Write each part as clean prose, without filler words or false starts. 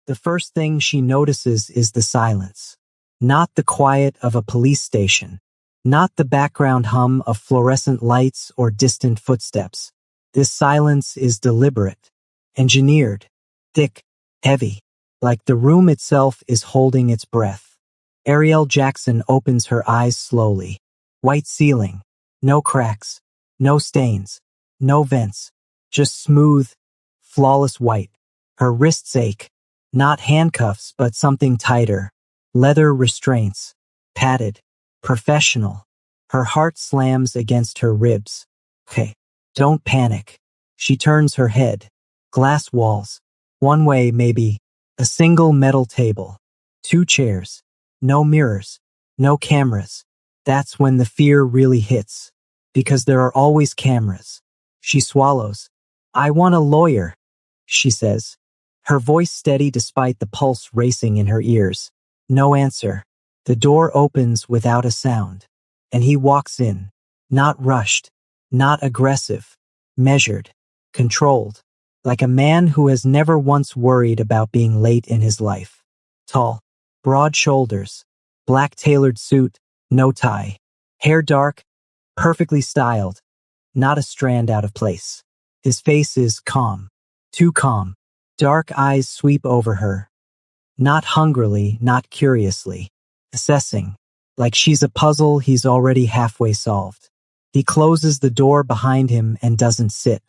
The first thing she notices is the silence. Not the quiet of a police station. Not the background hum of fluorescent lights or distant footsteps. This silence is deliberate, engineered, thick, heavy, like the room itself is holding its breath. Ariel Jackson opens her eyes slowly. White ceiling, no cracks, no stains, no vents, just smooth, flawless white. Her wrists ache, not handcuffs but something tighter, leather restraints, padded, professional. Her heart slams against her ribs. Okay, don't panic. She turns her head. Glass walls. One way, maybe. A single metal table. 2 chairs. No mirrors. No cameras. That's when the fear really hits. Because there are always cameras. She swallows. I want a lawyer, she says. Her voice steady despite the pulse racing in her ears. No answer. The door opens without a sound. And he walks in. Not rushed. Not aggressive. Measured. Controlled. Like a man who has never once worried about being late in his life. Tall. Broad shoulders. Black tailored suit. No tie. Hair dark. Perfectly styled. Not a strand out of place. His face is calm. Too calm. Dark eyes sweep over her. Not hungrily, not curiously. Assessing. Like she's a puzzle he's already halfway solved. He closes the door behind him and doesn't sit.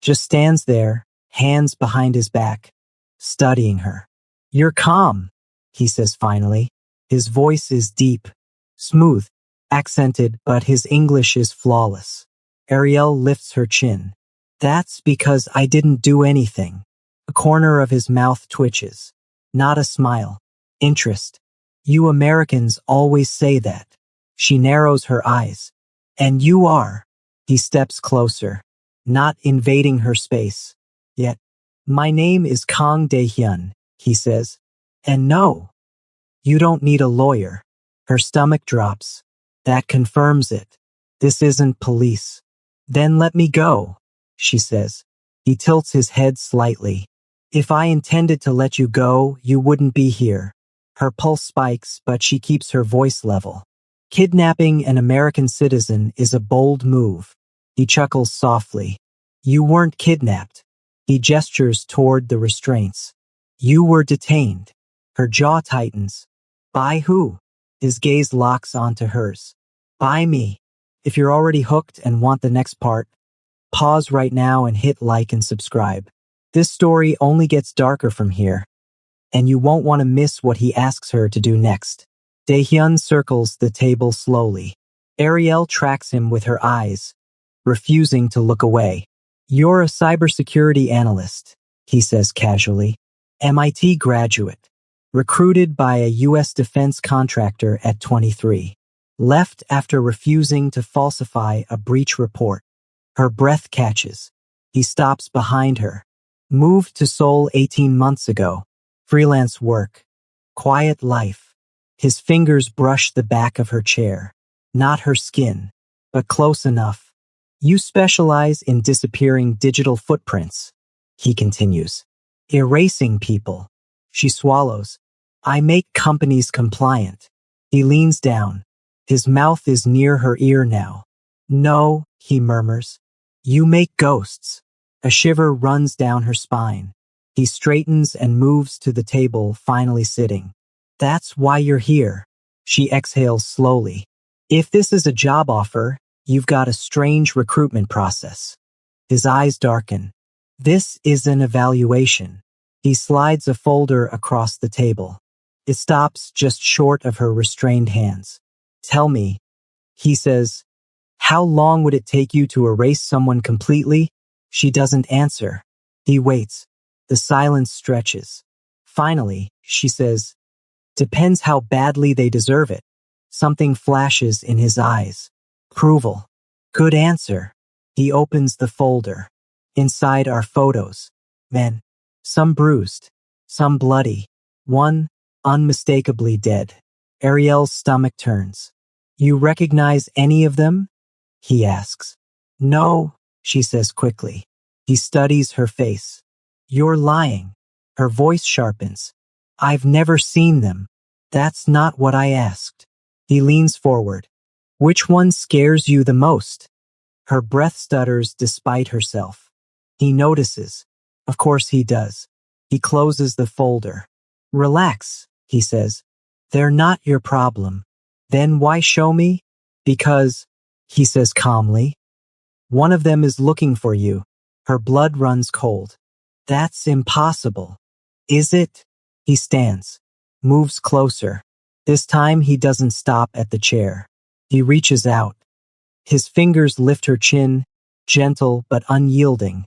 Just stands there, hands behind his back, studying her. You're calm, he says finally. His voice is deep, smooth, accented, but his English is flawless. Ariel lifts her chin. That's because I didn't do anything. A corner of his mouth twitches. Not a smile. Interest. You Americans always say that. She narrows her eyes. And you are. He steps closer, not invading her space. Yet, my name is Kang Dae-hyun, he says. And no, you don't need a lawyer. Her stomach drops. That confirms it. This isn't police. Then let me go, she says. He tilts his head slightly. If I intended to let you go, you wouldn't be here. Her pulse spikes, but she keeps her voice level. Kidnapping an American citizen is a bold move. He chuckles softly. You weren't kidnapped. He gestures toward the restraints. You were detained. Her jaw tightens. By who? His gaze locks onto hers. By me. If you're already hooked and want the next part, pause right now and hit like and subscribe. This story only gets darker from here, and you won't want to miss what he asks her to do next. Dae-hyun circles the table slowly. Ariel tracks him with her eyes, refusing to look away. You're a cybersecurity analyst, he says casually. MIT graduate. Recruited by a U.S. defense contractor at 23. Left after refusing to falsify a breach report. Her breath catches. He stops behind her. Moved to Seoul 18 months ago. Freelance work. Quiet life. His fingers brush the back of her chair. Not her skin, but close enough. You specialize in disappearing digital footprints, he continues. Erasing people. She swallows. I make companies compliant. He leans down. His mouth is near her ear now. No, he murmurs. You make ghosts. A shiver runs down her spine. He straightens and moves to the table, finally sitting. That's why you're here. She exhales slowly. If this is a job offer, you've got a strange recruitment process. His eyes darken. This is an evaluation. He slides a folder across the table. It stops just short of her restrained hands. Tell me, he says, how long would it take you to erase someone completely? She doesn't answer. He waits. The silence stretches. Finally, she says, depends how badly they deserve it. Something flashes in his eyes. Approval. Good answer. He opens the folder. Inside are photos. Men. Some bruised. Some bloody. One, unmistakably dead. Ariel's stomach turns. You recognize any of them? He asks. No, she says quickly. He studies her face. You're lying. Her voice sharpens. I've never seen them. That's not what I asked. He leans forward. Which one scares you the most? Her breath stutters despite herself. He notices. Of course he does. He closes the folder. Relax, he says. They're not your problem. Then why show me? Because, he says calmly, one of them is looking for you. Her blood runs cold. That's impossible. Is it? He stands, moves closer. This time he doesn't stop at the chair. He reaches out. His fingers lift her chin, gentle but unyielding,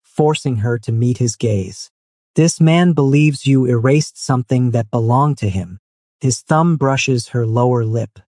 forcing her to meet his gaze. This man believes you erased something that belonged to him. His thumb brushes her lower lip.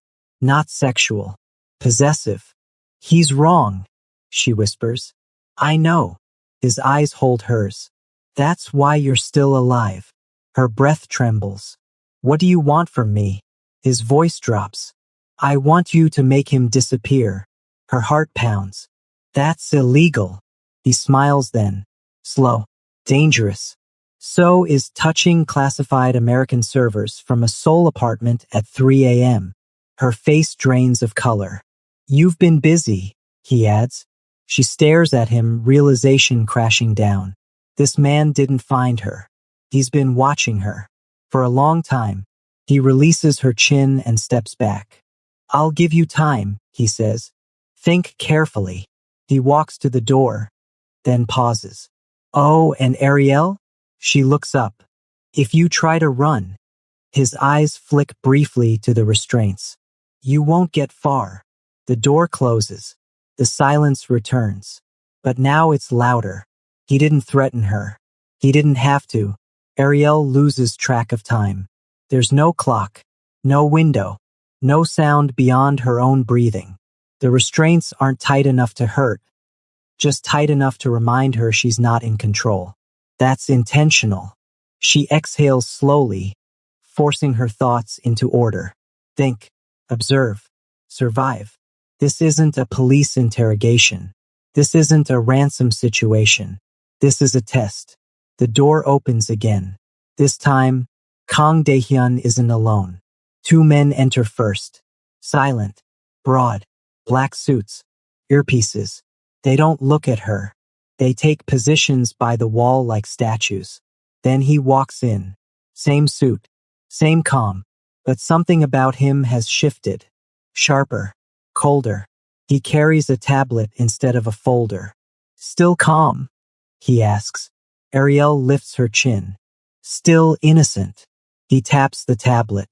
Not sexual. Possessive. He's wrong, she whispers. I know. His eyes hold hers. That's why you're still alive. Her breath trembles. What do you want from me? His voice drops. I want you to make him disappear. Her heart pounds. That's illegal. He smiles then. Slow. Dangerous. So is touching classified American servers from a Seoul apartment at 3 a.m. Her face drains of color. You've been busy, he adds. She stares at him, realization crashing down. This man didn't find her. He's been watching her. For a long time. He releases her chin and steps back. I'll give you time, he says. Think carefully. He walks to the door, then pauses. Oh, and Ariel? She looks up. If you try to run. His eyes flick briefly to the restraints. You won't get far. The door closes. The silence returns. But now it's louder. He didn't threaten her. He didn't have to. Ariel loses track of time. There's no clock, no window, no sound beyond her own breathing. The restraints aren't tight enough to hurt, just tight enough to remind her she's not in control. That's intentional. She exhales slowly, forcing her thoughts into order. Think, observe, survive. This isn't a police interrogation. This isn't a ransom situation. This is a test. The door opens again. This time, Kang Dae-hyun isn't alone. Two men enter first. Silent, broad, black suits, earpieces. They don't look at her. They take positions by the wall like statues. Then he walks in. Same suit, same calm, but something about him has shifted. Sharper, colder. He carries a tablet instead of a folder. Still calm? He asks. Ariel lifts her chin. Still innocent. He taps the tablet.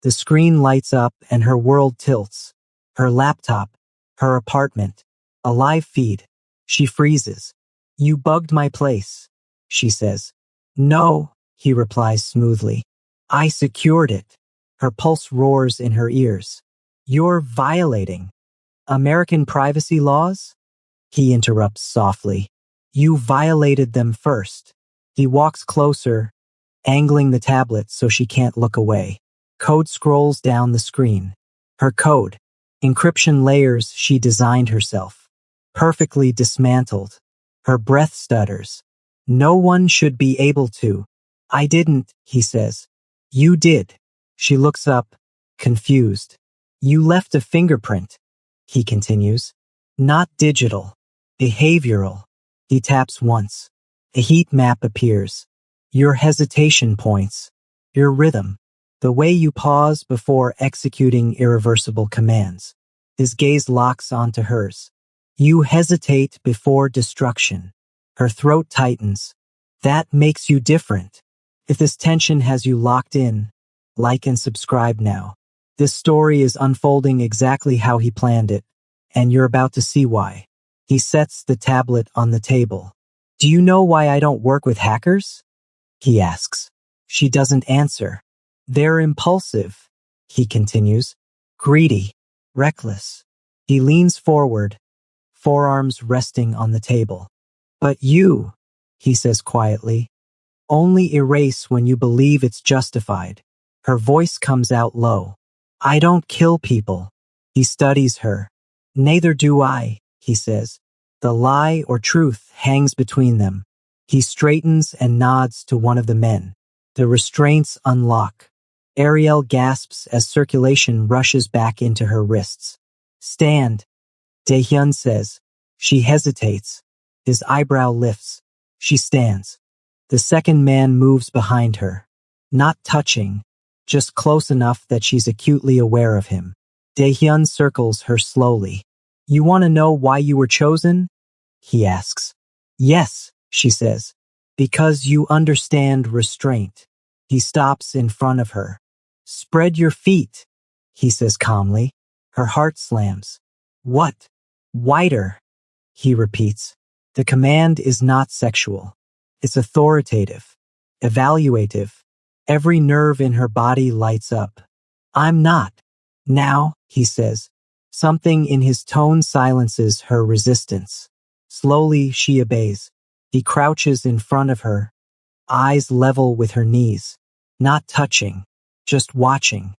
The screen lights up and her world tilts. Her laptop, her apartment, a live feed. She freezes. You bugged my place, she says. No, he replies smoothly. I secured it. Her pulse roars in her ears. You're violating American privacy laws? He interrupts softly. You violated them first. He walks closer, angling the tablet so she can't look away. Code scrolls down the screen. Her code. Encryption layers she designed herself. Perfectly dismantled. Her breath stutters. No one should be able to. I didn't, he says. You did. She looks up, confused. You left a fingerprint, he continues. Not digital. Behavioral. He taps once. A heat map appears. Your hesitation points. Your rhythm. The way you pause before executing irreversible commands. His gaze locks onto hers. You hesitate before destruction. Her throat tightens. That makes you different. If this tension has you locked in, like and subscribe now. This story is unfolding exactly how he planned it, and you're about to see why. He sets the tablet on the table. Do you know why I don't work with hackers? He asks. She doesn't answer. They're impulsive, he continues. Greedy, reckless. He leans forward, forearms resting on the table. But you, he says quietly, only erase when you believe it's justified. Her voice comes out low. I don't kill people. He studies her. Neither do I, he says. The lie or truth hangs between them. He straightens and nods to one of the men. The restraints unlock. Ariel gasps as circulation rushes back into her wrists. Stand, Daehyun says. She hesitates. His eyebrow lifts. She stands. The second man moves behind her. Not touching, just close enough that she's acutely aware of him. Daehyun circles her slowly. You want to know why you were chosen? He asks. Yes, she says. Because you understand restraint. He stops in front of her. Spread your feet, he says calmly. Her heart slams. What? Wider, he repeats. The command is not sexual. It's authoritative, evaluative. Every nerve in her body lights up. I'm not. Now, he says. Something in his tone silences her resistance. Slowly, she obeys. He crouches in front of her, eyes level with her knees. Not touching, just watching.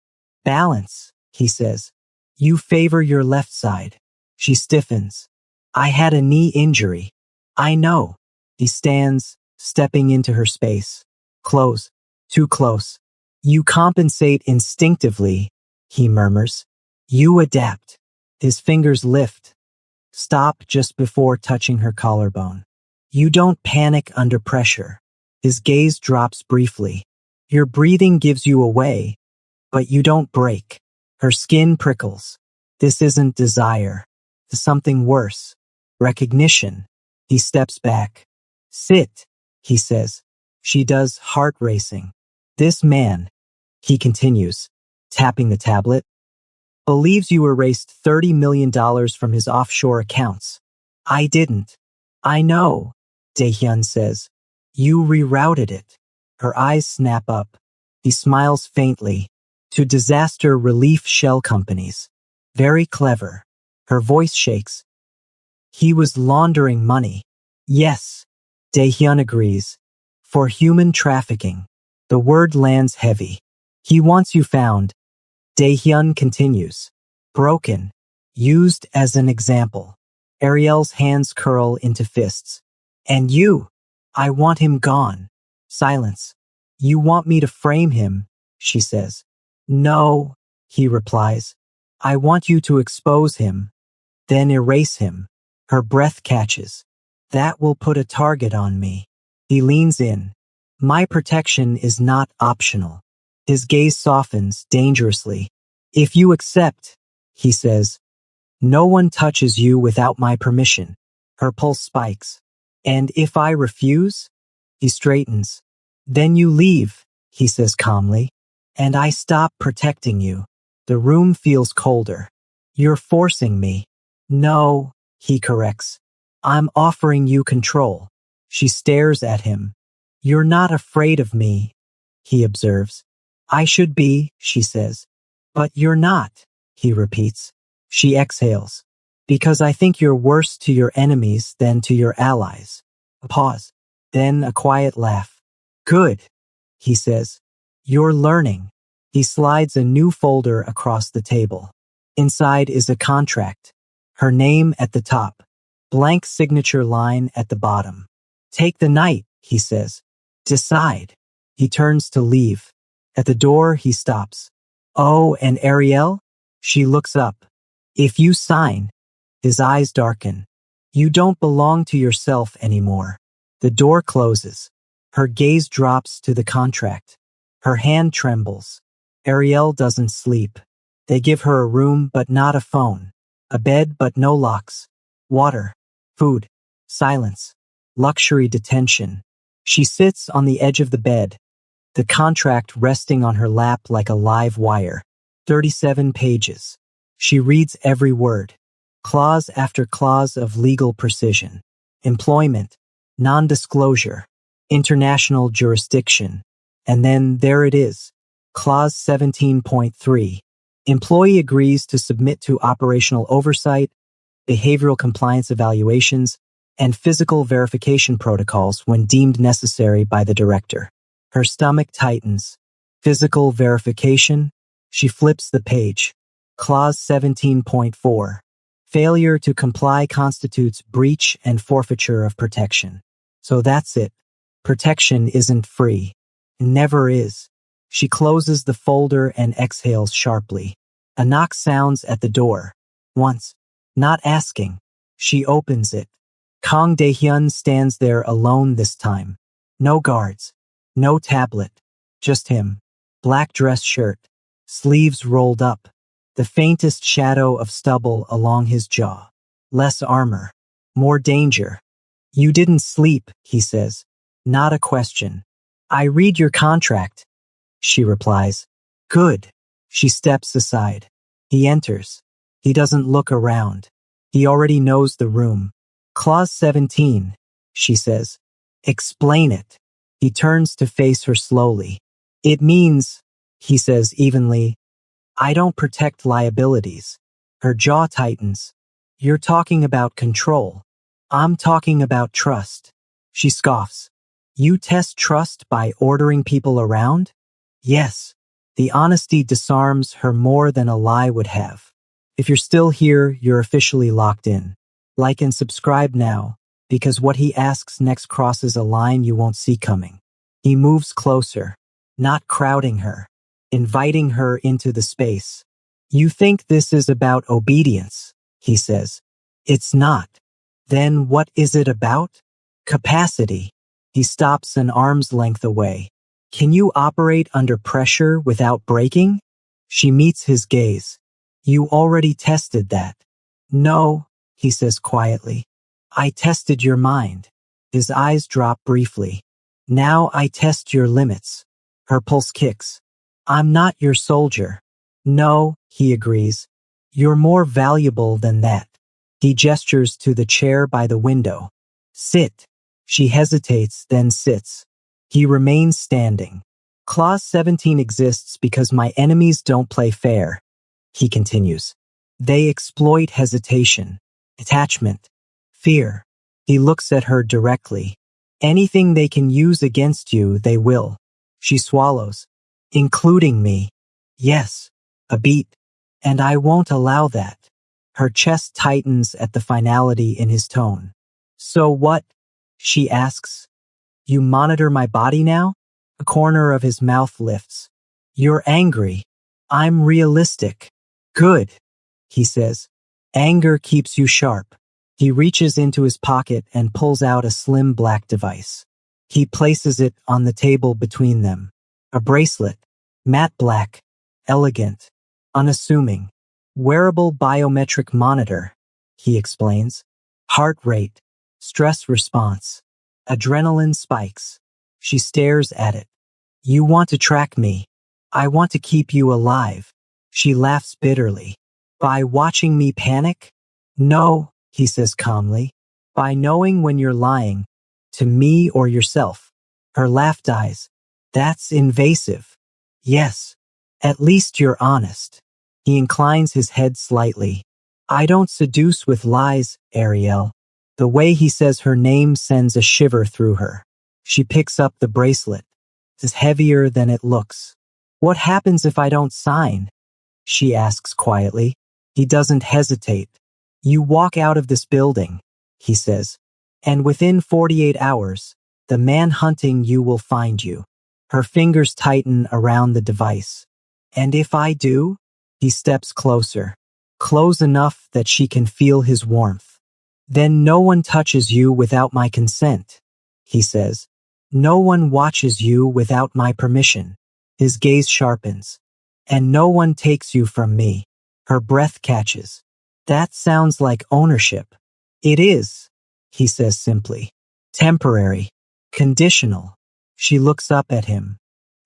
Balance, he says. You favor your left side. She stiffens. I had a knee injury. I know. He stands, stepping into her space. Close, too close. You compensate instinctively, he murmurs. You adapt. His fingers lift. Stop just before touching her collarbone. You don't panic under pressure. His gaze drops briefly. Your breathing gives you away, but you don't break. Her skin prickles. This isn't desire. It's something worse. Recognition. He steps back. Sit, he says. She does, heart racing. This man, he continues, tapping the tablet, believes you erased $30 million from his offshore accounts. I didn't. I know, Daehyun says. You rerouted it. Her eyes snap up. He smiles faintly. To disaster relief shell companies. Very clever. Her voice shakes. He was laundering money. Yes, Daehyun agrees. For human trafficking. The word lands heavy. He wants you found. Daehyun continues. Broken. Used as an example. Ariel's hands curl into fists. And you? I want him gone. Silence. You want me to frame him, she says. No, he replies. I want you to expose him, then erase him. Her breath catches. That will put a target on me. He leans in. My protection is not optional. His gaze softens dangerously. If you accept, he says, no one touches you without my permission. Her pulse spikes. And if I refuse? He straightens. Then you leave, he says calmly. And I stop protecting you. The room feels colder. You're forcing me. No, he corrects. I'm offering you control. She stares at him. You're not afraid of me, he observes. I should be, she says. But you're not, he repeats. She exhales. Because I think you're worse to your enemies than to your allies. A pause. Then a quiet laugh. Good, he says. You're learning. He slides a new folder across the table. Inside is a contract. Her name at the top. Blank signature line at the bottom. Take the night, he says. Decide. He turns to leave. At the door, he stops. Oh, and Ariel? She looks up. If you sign. His eyes darken. You don't belong to yourself anymore. The door closes. Her gaze drops to the contract. Her hand trembles. Ariel doesn't sleep. They give her a room but not a phone. A bed but no locks. Water. Food. Silence. Luxury detention. She sits on the edge of the bed, the contract resting on her lap like a live wire. 37 pages. She reads every word. Clause after clause of legal precision. Employment. Non-disclosure. International jurisdiction. And then there it is. Clause 17.3. Employee agrees to submit to operational oversight, behavioral compliance evaluations, and physical verification protocols when deemed necessary by the director. Her stomach tightens. Physical verification? She flips the page. Clause 17.4. Failure to comply constitutes breach and forfeiture of protection. So that's it. Protection isn't free. Never is. She closes the folder and exhales sharply. A knock sounds at the door. Once. Not asking. She opens it. Kang Dae-hyun stands there alone this time. No guards. No tablet. Just him. Black dress shirt. Sleeves rolled up. The faintest shadow of stubble along his jaw. Less armor. More danger. You didn't sleep, he says. Not a question. I read your contract, she replies. Good. She steps aside. He enters. He doesn't look around. He already knows the room. Clause 17, she says. Explain it. He turns to face her slowly. It means, he says evenly, I don't protect liabilities. Her jaw tightens. You're talking about control. I'm talking about trust. She scoffs. You test trust by ordering people around? Yes. The honesty disarms her more than a lie would have. If you're still here, you're officially locked in. Like and subscribe now, because what he asks next crosses a line you won't see coming. He moves closer, not crowding her, inviting her into the space. You think this is about obedience, he says. It's not. Then what is it about? Capacity. He stops an arm's length away. Can you operate under pressure without breaking? She meets his gaze. You already tested that. No, he says quietly. I tested your mind. His eyes drop briefly. Now I test your limits. Her pulse kicks. I'm not your soldier. No, he agrees. You're more valuable than that. He gestures to the chair by the window. Sit. She hesitates, then sits. He remains standing. Clause 17 exists because my enemies don't play fair, he continues. They exploit hesitation, attachment, fear. He looks at her directly. Anything they can use against you, they will. She swallows. Including me. Yes. A beat. And I won't allow that. Her chest tightens at the finality in his tone. So what? She asks. You monitor my body now? A corner of his mouth lifts. You're angry. I'm realistic. Good, he says. Anger keeps you sharp. He reaches into his pocket and pulls out a slim black device. He places it on the table between them. A bracelet. Matte black. Elegant. Unassuming. Wearable biometric monitor, he explains. Heart rate. Stress response. Adrenaline spikes. She stares at it. You want to track me. I want to keep you alive. She laughs bitterly. By watching me panic? No, he says calmly. By knowing when you're lying. To me or yourself. Her laugh dies. That's invasive. Yes. At least you're honest. He inclines his head slightly. I don't seduce with lies, Ariel. The way he says her name sends a shiver through her. She picks up the bracelet. It's heavier than it looks. What happens if I don't sign? She asks quietly. He doesn't hesitate. You walk out of this building, he says. And within 48 hours, the man hunting you will find you. Her fingers tighten around the device. And if I do? He steps closer. Close enough that she can feel his warmth. Then no one touches you without my consent, he says. No one watches you without my permission. His gaze sharpens. And no one takes you from me. Her breath catches. That sounds like ownership. It is, he says simply. Temporary. Conditional. She looks up at him.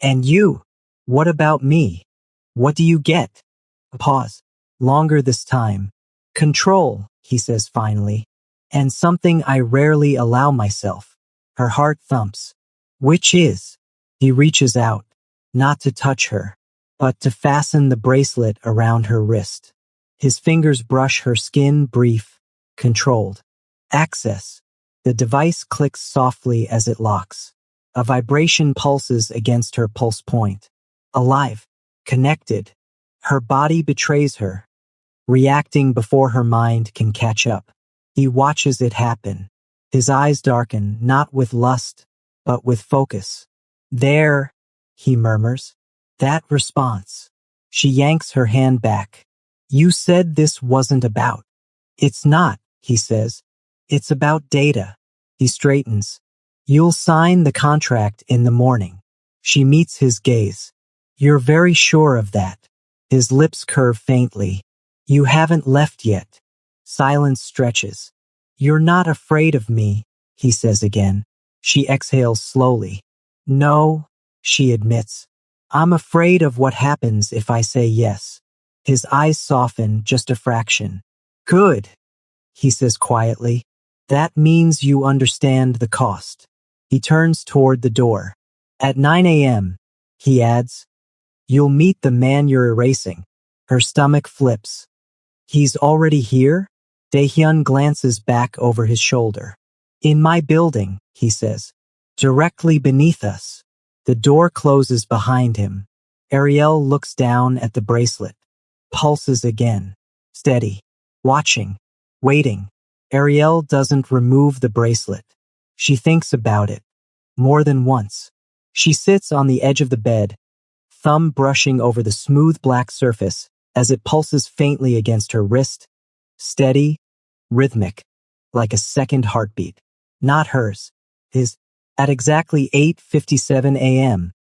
And you? What about me? What do you get? A pause. Longer this time. Control, he says finally. And something I rarely allow myself. Her heart thumps. Which is? He reaches out, not to touch her, but to fasten the bracelet around her wrist. His fingers brush her skin, brief, controlled. Access. The device clicks softly as it locks. A vibration pulses against her pulse point. Alive. Connected. Her body betrays her, reacting before her mind can catch up. He watches it happen. His eyes darken, not with lust, but with focus. There, he murmurs. That response. She yanks her hand back. You said this wasn't about. It's not, he says. It's about data. He straightens. You'll sign the contract in the morning. She meets his gaze. You're very sure of that. His lips curve faintly. You haven't left yet. Silence stretches. You're not afraid of me, he says again. She exhales slowly. No, she admits. I'm afraid of what happens if I say yes. His eyes soften just a fraction. Good, he says quietly. That means you understand the cost. He turns toward the door. At 9 a.m., he adds, you'll meet the man you're erasing. Her stomach flips. He's already here? Daehyun glances back over his shoulder. In my building, he says. Directly beneath us. The door closes behind him. Ariel looks down at the bracelet. Pulses again. Steady. Watching. Waiting. Ariel doesn't remove the bracelet. She thinks about it. More than once. She sits on the edge of the bed, thumb brushing over the smooth black surface as it pulses faintly against her wrist. Steady. Rhythmic. Like a second heartbeat. Not hers. His. At exactly 8:57 a.m.,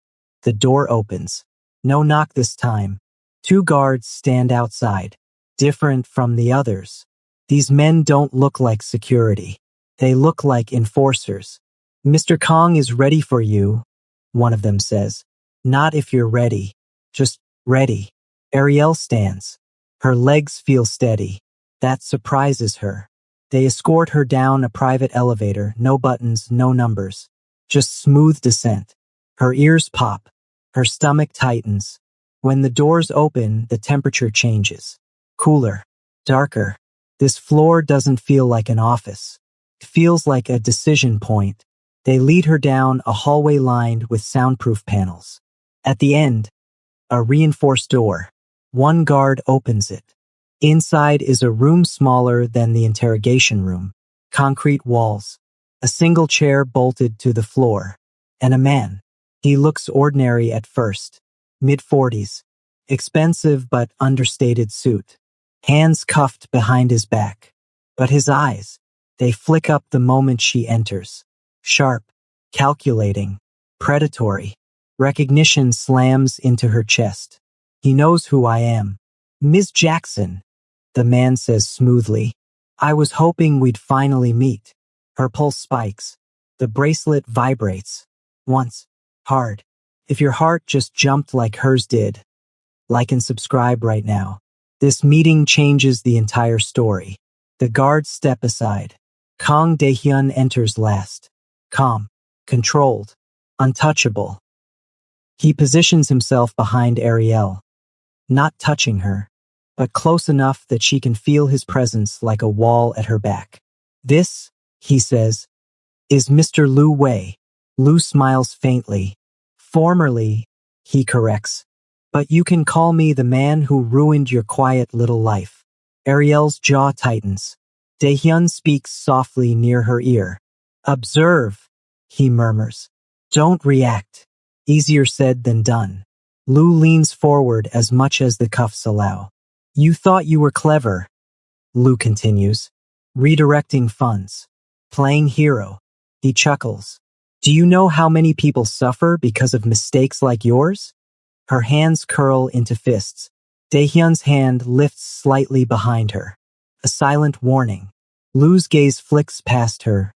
the door opens. No knock this time. 2 guards stand outside, different from the others. These men don't look like security. They look like enforcers. Mr. Kong is ready for you, one of them says. Not if you're ready. Just ready. Ariel stands. Her legs feel steady. That surprises her. They escort her down a private elevator, no buttons, no numbers. Just smooth descent. Her ears pop. Her stomach tightens. When the doors open, the temperature changes. Cooler. Darker. This floor doesn't feel like an office. It feels like a decision point. They lead her down a hallway lined with soundproof panels. At the end, a reinforced door. 1 guard opens it. Inside is a room smaller than the interrogation room. Concrete walls. A single chair bolted to the floor. And a man. He looks ordinary at first. Mid-40s. Expensive but understated suit. Hands cuffed behind his back. But his eyes, they flick up the moment she enters. Sharp. Calculating. Predatory. Recognition slams into her chest. He knows who I am. Ms. Jackson, the man says smoothly. I was hoping we'd finally meet. Her pulse spikes. The bracelet vibrates. Once. Hard. If your heart just jumped like hers did. Like and subscribe right now. This meeting changes the entire story. The guards step aside. Kang Daehyun enters last. Calm. Controlled. Untouchable. He positions himself behind Ariel. Not touching her, but close enough that she can feel his presence like a wall at her back. This, he says, is Mr. Lu Wei. Lu smiles faintly. Formerly, he corrects. But you can call me the man who ruined your quiet little life. Ariel's jaw tightens. Daehyun speaks softly near her ear. Observe, he murmurs. Don't react. Easier said than done. Lu leans forward as much as the cuffs allow. You thought you were clever, Lu continues. Redirecting funds. Playing hero. He chuckles. Do you know how many people suffer because of mistakes like yours? Her hands curl into fists. Daehyun's hand lifts slightly behind her. A silent warning. Lu's gaze flicks past her,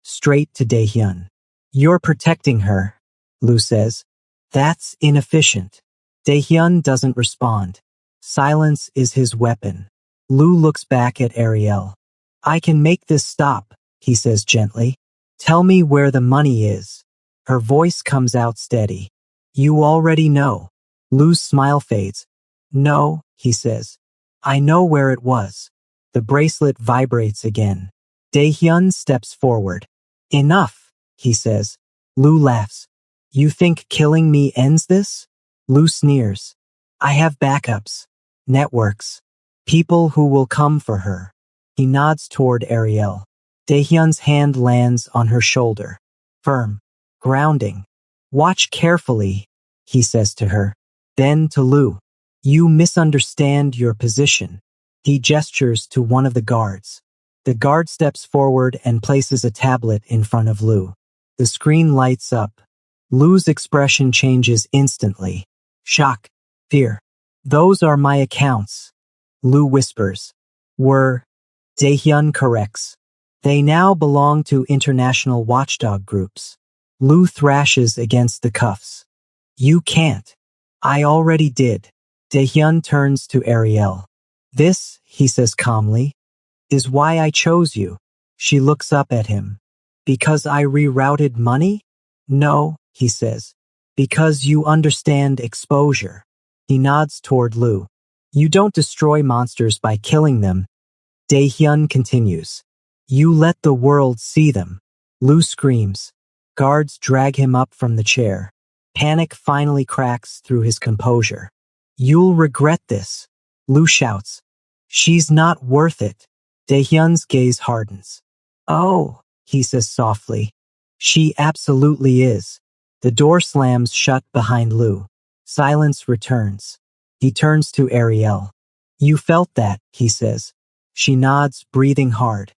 straight to Daehyun. You're protecting her, Lu says. That's inefficient. Daehyun doesn't respond. Silence is his weapon. Lu looks back at Ariel. I can make this stop, he says gently. Tell me where the money is. Her voice comes out steady. You already know. Lu's smile fades. No, he says. I know where it was. The bracelet vibrates again. Daehyun steps forward. Enough, he says. Lu laughs. You think killing me ends this? Lu sneers. I have backups. Networks. People who will come for her. He nods toward Ariel. Daehyun's hand lands on her shoulder. Firm. Grounding. Watch carefully, he says to her. Then to Lou. You misunderstand your position. He gestures to one of the guards. The guard steps forward and places a tablet in front of Lou. The screen lights up. Lou's expression changes instantly. Shock. Fear. Those are my accounts. Lou whispers. Were. Daehyun corrects. They now belong to international watchdog groups. Lou thrashes against the cuffs. You can't. I already did. Daehyun turns to Ariel. This, he says calmly, is why I chose you. She looks up at him. Because I rerouted money? No, he says. Because you understand exposure. He nods toward Lou. You don't destroy monsters by killing them. Daehyun continues. You let the world see them. Lou screams. Guards drag him up from the chair. Panic finally cracks through his composure. You'll regret this. Lou shouts. She's not worth it. Daehyun's gaze hardens. Oh, he says softly. She absolutely is. The door slams shut behind Lou. Silence returns. He turns to Ariel. You felt that, he says. She nods, breathing hard.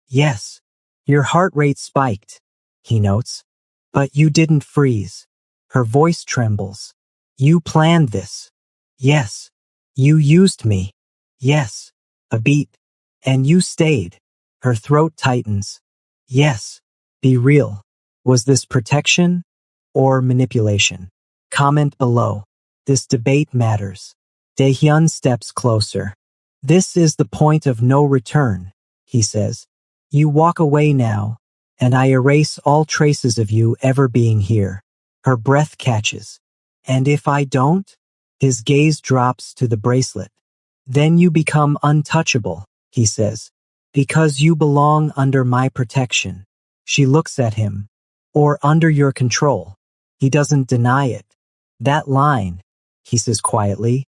Yes. Your heart rate spiked, he notes. But you didn't freeze. Her voice trembles. You planned this. Yes. You used me. Yes. A beat. And you stayed. Her throat tightens. Yes. Be real. Was this protection or manipulation? Comment below. This debate matters. Daehyun steps closer. This is the point of no return, he says. You walk away now, and I erase all traces of you ever being here. Her breath catches. And if I don't? His gaze drops to the bracelet. Then you become untouchable, he says. Because you belong under my protection. She looks at him. Or under your control. He doesn't deny it. That line, he says quietly,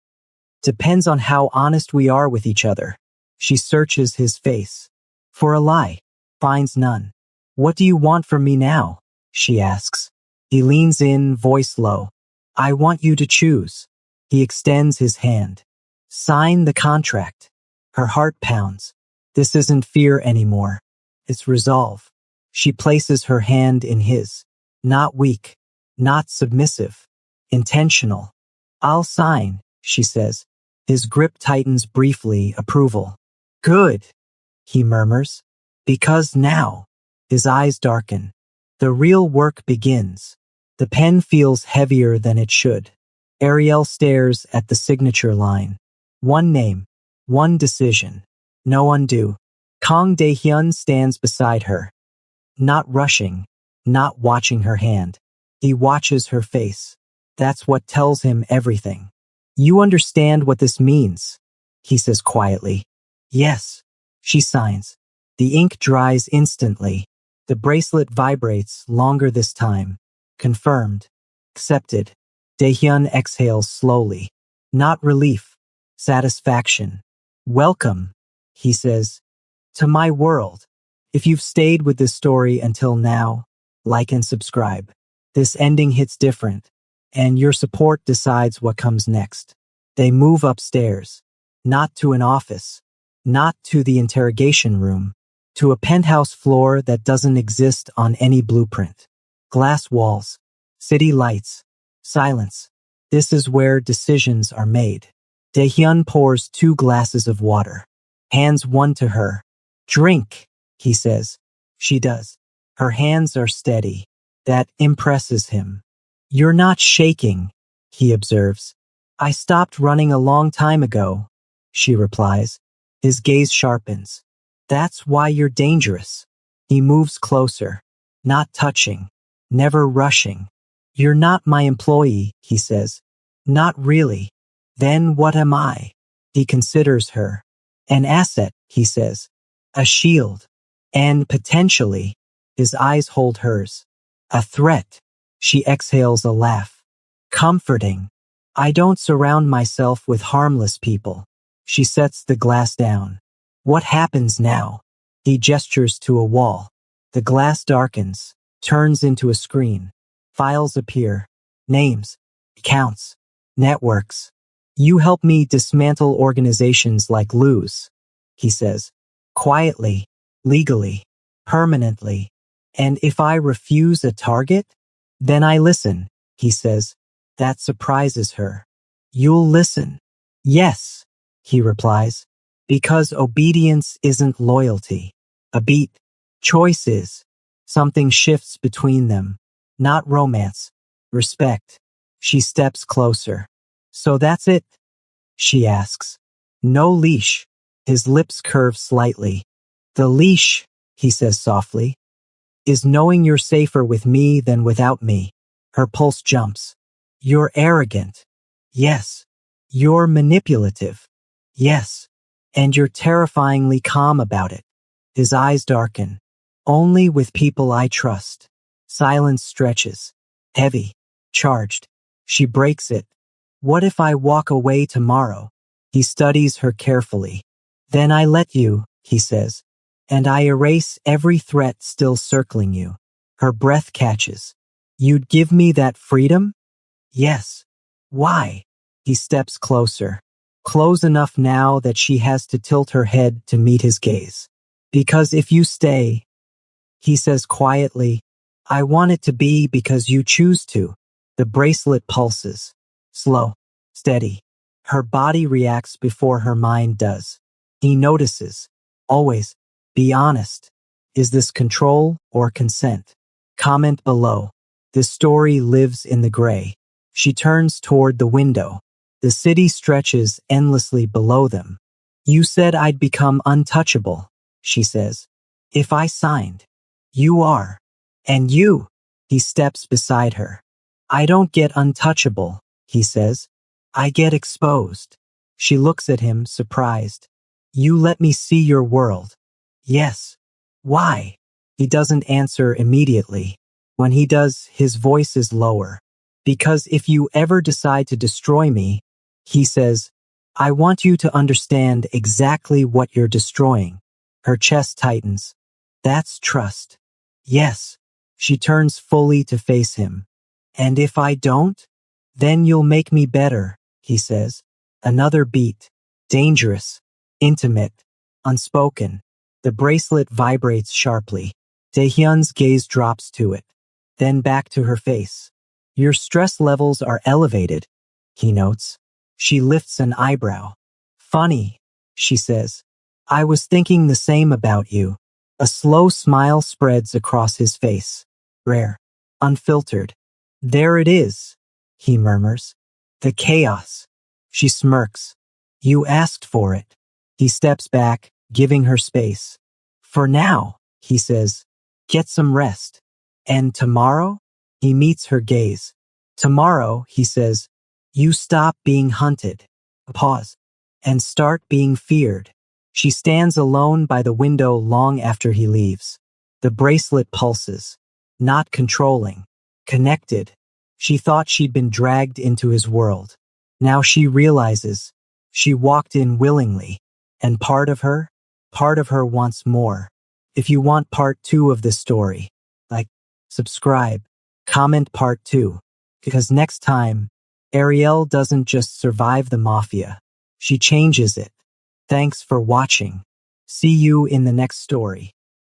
depends on how honest we are with each other. She searches his face. For a lie. Finds none. What do you want from me now? She asks. He leans in, voice low. I want you to choose. He extends his hand. Sign the contract. Her heart pounds. This isn't fear anymore. It's resolve. She places her hand in his. Not weak. Not submissive. Intentional. I'll sign, she says. His grip tightens briefly, approval. Good, he murmurs. Because now. His eyes darken. The real work begins. The pen feels heavier than it should. Ariel stares at the signature line. One name. One decision. No undo. Kang Daehyun stands beside her. Not rushing. Not watching her hand. He watches her face. That's what tells him everything. You understand what this means, he says quietly. Yes, she signs. The ink dries instantly. The bracelet vibrates longer this time. Confirmed. Accepted. Daehyun exhales slowly. Not relief. Satisfaction. Welcome, he says, to my world. If you've stayed with this story until now, like and subscribe. This ending hits different, and your support decides what comes next. They move upstairs. Not to an office. Not to the interrogation room. To a penthouse floor that doesn't exist on any blueprint. Glass walls. City lights. Silence. This is where decisions are made. Daehyun pours 2 glasses of water. Hands one to her. Drink, he says. She does. Her hands are steady. That impresses him. You're not shaking, he observes. I stopped running a long time ago, she replies. His gaze sharpens. That's why you're dangerous. He moves closer. Not touching. Never rushing. You're not my employee, he says. Not really. Then what am I? He considers her. An asset, he says. A shield. And potentially, his eyes hold hers. A threat. She exhales a laugh. Comforting. I don't surround myself with harmless people. She sets the glass down. What happens now? He gestures to a wall. The glass darkens, turns into a screen. Files appear. Names. Accounts. Networks. You help me dismantle organizations like Luz, he says. Quietly, legally, permanently. And if I refuse a target, then I listen, he says. That surprises her. You'll listen. Yes, he replies. Because obedience isn't loyalty. A beat. Choice is. Something shifts between them. Not romance. Respect. She steps closer. So that's it? She asks. No leash. His lips curve slightly. The leash, he says softly, is knowing you're safer with me than without me. Her pulse jumps. You're arrogant. Yes. You're manipulative. Yes. And you're terrifyingly calm about it. His eyes darken. Only with people I trust. Silence stretches. Heavy. Charged. She breaks it. What if I walk away tomorrow? He studies her carefully. Then I let you, he says, and I erase every threat still circling you. Her breath catches. You'd give me that freedom? Yes. Why? He steps closer. Close enough now that she has to tilt her head to meet his gaze. Because if you stay, he says quietly, I want it to be because you choose to. The bracelet pulses. Slow. Steady. Her body reacts before her mind does. He notices. Always. Be honest. Is this control or consent? Comment below. This story lives in the gray. She turns toward the window. The city stretches endlessly below them. You said I'd become untouchable, she says. If I signed. You are. And you. He steps beside her. I don't get untouchable, he says. I get exposed. She looks at him, surprised. You let me see your world. Yes. Why? He doesn't answer immediately. When he does, his voice is lower. Because if you ever decide to destroy me, he says, I want you to understand exactly what you're destroying. Her chest tightens. That's trust. Yes. She turns fully to face him. And if I don't? Then you'll make me better, he says. Another beat. Dangerous. Intimate. Unspoken. The bracelet vibrates sharply. Daehyun's gaze drops to it. Then back to her face. Your stress levels are elevated, he notes. She lifts an eyebrow. Funny, she says. I was thinking the same about you. A slow smile spreads across his face. Rare. Unfiltered. There it is, he murmurs. The chaos. She smirks. You asked for it. He steps back, giving her space. For now, he says, get some rest. And tomorrow? He meets her gaze. Tomorrow, he says, you stop being hunted. Pause. And start being feared. She stands alone by the window long after he leaves. The bracelet pulses. Not controlling. Connected. She thought she'd been dragged into his world. Now she realizes she walked in willingly. And part of her wants more. If you want part 2 of this story, like, subscribe, comment part 2. Because next time, Ariel doesn't just survive the Mafia. She changes it. Thanks for watching. See you in the next story.